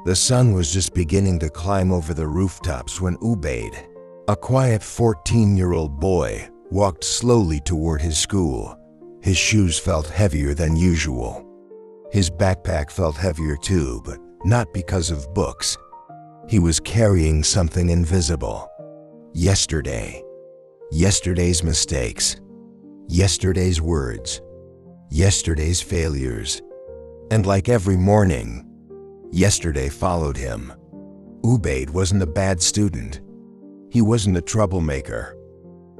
The sun was just beginning to climb over the rooftops when Ubaid, a quiet 14-year-old boy, walked slowly toward his school. His shoes felt heavier than usual. His backpack felt heavier too, but not because of books. He was carrying something invisible. Yesterday. Yesterday's mistakes. Yesterday's words. Yesterday's failures. And like every morning, yesterday followed him. Ubaid wasn't a bad student. He wasn't a troublemaker.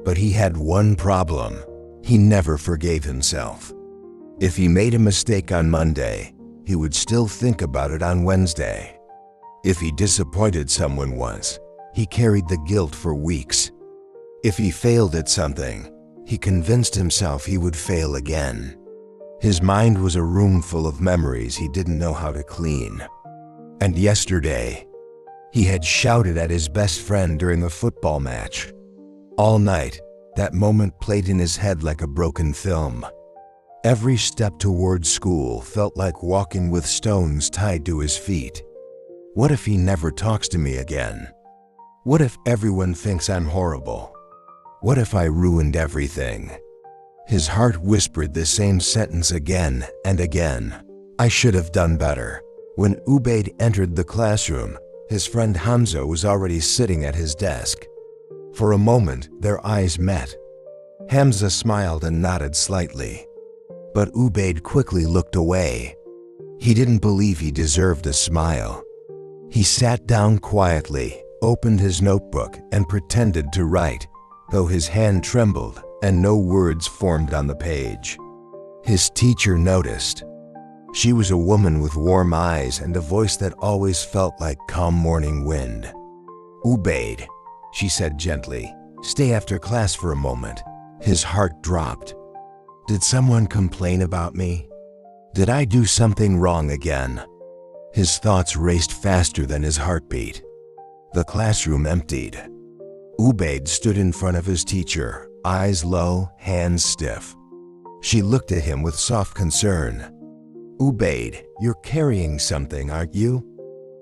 But he had one problem. He never forgave himself. If he made a mistake on Monday, he would still think about it on Wednesday. If he disappointed someone once, he carried the guilt for weeks. If he failed at something, he convinced himself he would fail again. His mind was a room full of memories he didn't know how to clean. And yesterday, he had shouted at his best friend during a football match. All night, that moment played in his head like a broken film. Every step towards school felt like walking with stones tied to his feet. What if he never talks to me again? What if everyone thinks I'm horrible? What if I ruined everything? His heart whispered the same sentence again and again. I should have done better. When Ubaid entered the classroom, his friend Hamza was already sitting at his desk. For a moment, their eyes met. Hamza smiled and nodded slightly. But Ubaid quickly looked away. He didn't believe he deserved a smile. He sat down quietly, opened his notebook, and pretended to write, though his hand trembled and no words formed on the page. His teacher noticed. She was a woman with warm eyes and a voice that always felt like calm morning wind. "Ubaid," she said gently, "stay after class for a moment." His heart dropped. Did someone complain about me? Did I do something wrong again? His thoughts raced faster than his heartbeat. The classroom emptied. Ubaid stood in front of his teacher, eyes low, hands stiff. She looked at him with soft concern. "Ubaid, you're carrying something, aren't you?"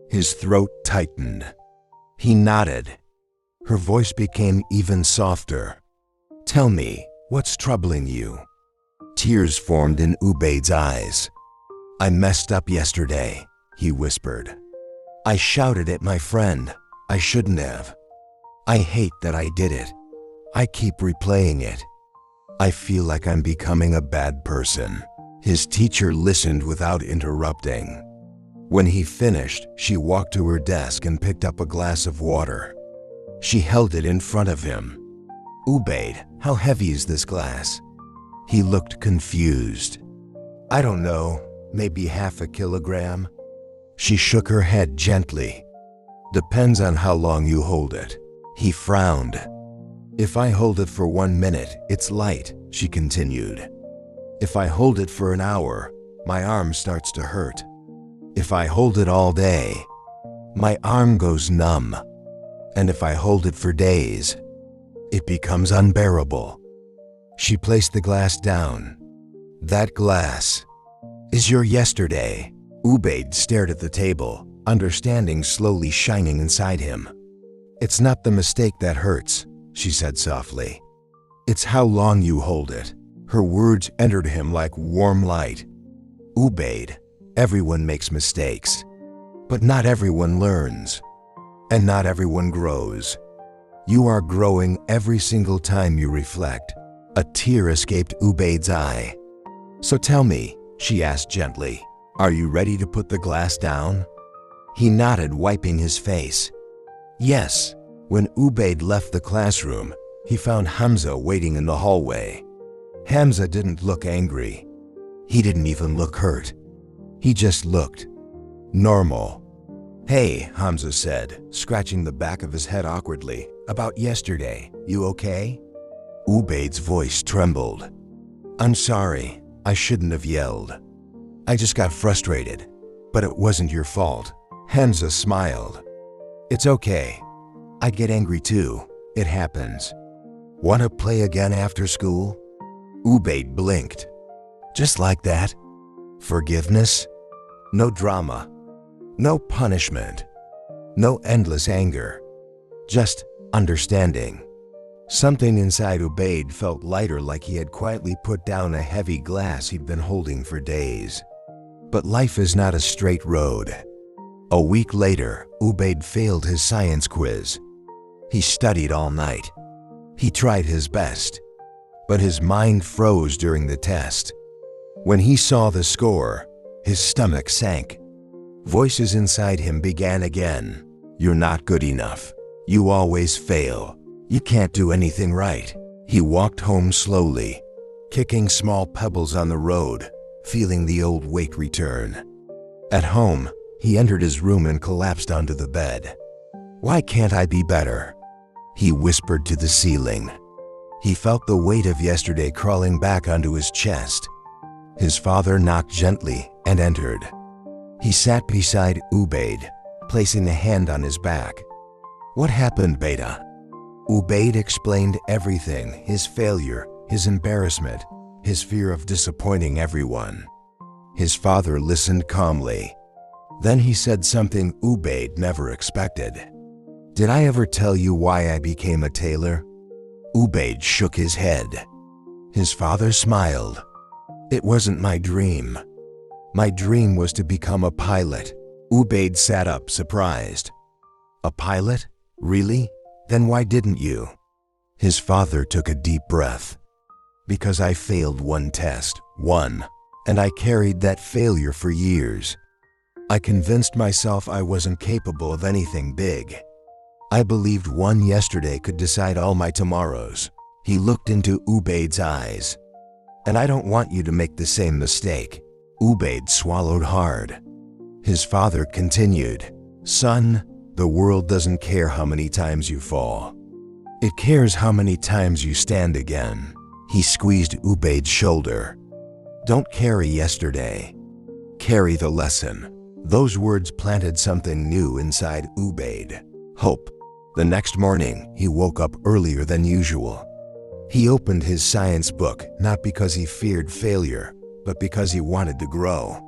His throat tightened. He nodded. Her voice became even softer. "Tell me, what's troubling you?" Tears formed in Ubaid's eyes. "I messed up yesterday," he whispered. "I shouted at my friend. I shouldn't have. I hate that I did it. I keep replaying it. I feel like I'm becoming a bad person." His teacher listened without interrupting. When he finished, she walked to her desk and picked up a glass of water. She held it in front of him. "Ubaid, how heavy is this glass?" He looked confused. "I don't know, maybe half a kilogram." She shook her head gently. "Depends on how long you hold it." He frowned. "If I hold it for 1 minute, it's light," she continued. "If I hold it for an hour, my arm starts to hurt. If I hold it all day, my arm goes numb. And if I hold it for days, it becomes unbearable." She placed the glass down. "That glass is your yesterday." Ubaid stared at the table, understanding slowly shining inside him. "It's not the mistake that hurts," she said softly. "It's how long you hold it." Her words entered him like warm light. "Ubaid, everyone makes mistakes, but not everyone learns, and not everyone grows. You are growing every single time you reflect." A tear escaped Ubaid's eye. "So tell me," she asked gently, "are you ready to put the glass down?" He nodded, wiping his face. "Yes." When Ubaid left the classroom, he found Hamza waiting in the hallway. Hamza didn't look angry. He didn't even look hurt. He just looked normal. "Hey," Hamza said, scratching the back of his head awkwardly. "About yesterday, you okay?" Ubaid's voice trembled. "I'm sorry, I shouldn't have yelled. I just got frustrated, but it wasn't your fault." Hamza smiled. "It's okay. I get angry too. It happens. Want to play again after school?" Ubaid blinked. "Just like that? Forgiveness? No drama. No punishment. No endless anger. Just understanding. Something inside Ubaid felt lighter, like he had quietly put down a heavy glass he'd been holding for days. But life is not a straight road. A week later, Ubaid failed his science quiz. He studied all night. He tried his best. But his mind froze during the test. When he saw the score, his stomach sank. Voices inside him began again. You're not good enough. You always fail. You can't do anything right. He walked home slowly, kicking small pebbles on the road, feeling the old weight return. At home, he entered his room and collapsed onto the bed. Why can't I be better? He whispered to the ceiling. He felt the weight of yesterday crawling back onto his chest. His father knocked gently and entered. He sat beside Ubaid, placing a hand on his back. What happened, Beta? Ubaid explained everything: his failure, his embarrassment, his fear of disappointing everyone. His father listened calmly. Then he said something Ubaid never expected. Did I ever tell you why I became a tailor? Ubaid shook his head. His father smiled. It wasn't my dream. My dream was to become a pilot. Ubaid sat up, surprised. A pilot? Really? Then why didn't you? His father took a deep breath. Because I failed one test, and I carried that failure for years. I convinced myself I wasn't capable of anything big. I believed one yesterday could decide all my tomorrows. He looked into Ubaid's eyes. And I don't want you to make the same mistake. Ubaid swallowed hard. His father continued, Son, the world doesn't care how many times you fall. It cares how many times you stand again. He squeezed Ubaid's shoulder. Don't carry yesterday. Carry the lesson. Those words planted something new inside Ubaid. Hope. The next morning, he woke up earlier than usual. He opened his science book, not because he feared failure, but because he wanted to grow.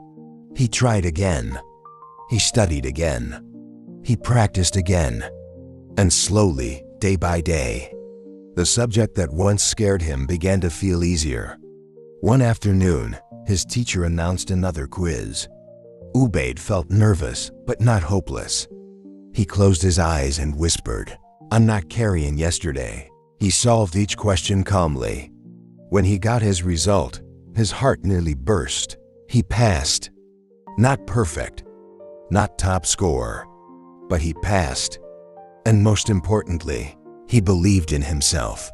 He tried again. He studied again. He practiced again. And slowly, day by day, the subject that once scared him began to feel easier. One afternoon, his teacher announced another quiz. Ubaid felt nervous, but not hopeless. He closed his eyes and whispered, I'm not carrying yesterday. He solved each question calmly. When he got his result, his heart nearly burst. He passed. Not perfect, not top score, but he passed. And most importantly, he believed in himself.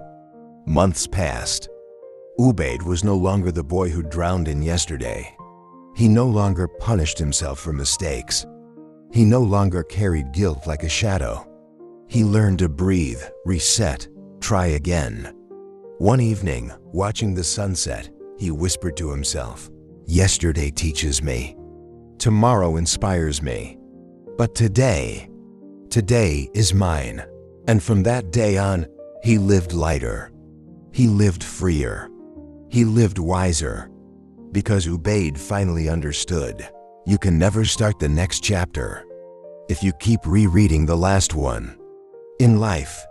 Months passed. Ubaid was no longer the boy who drowned in yesterday. He no longer punished himself for mistakes. He no longer carried guilt like a shadow. He learned to breathe, reset, try again. One evening, watching the sunset, he whispered to himself, Yesterday teaches me. Tomorrow inspires me. But today is mine. And from that day on, he lived lighter. He lived freer. He lived wiser. Because Ubaid finally understood, you can never start the next chapter if you keep rereading the last one. In life,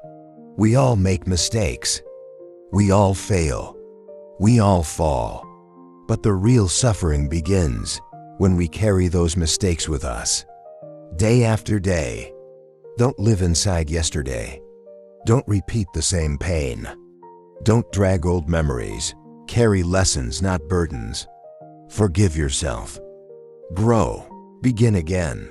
we all make mistakes. We all fail. We all fall. But the real suffering begins when we carry those mistakes with us, day after day. Don't live inside yesterday. Don't repeat the same pain. Don't drag old memories. Carry lessons, not burdens. Forgive yourself. Grow. Begin again.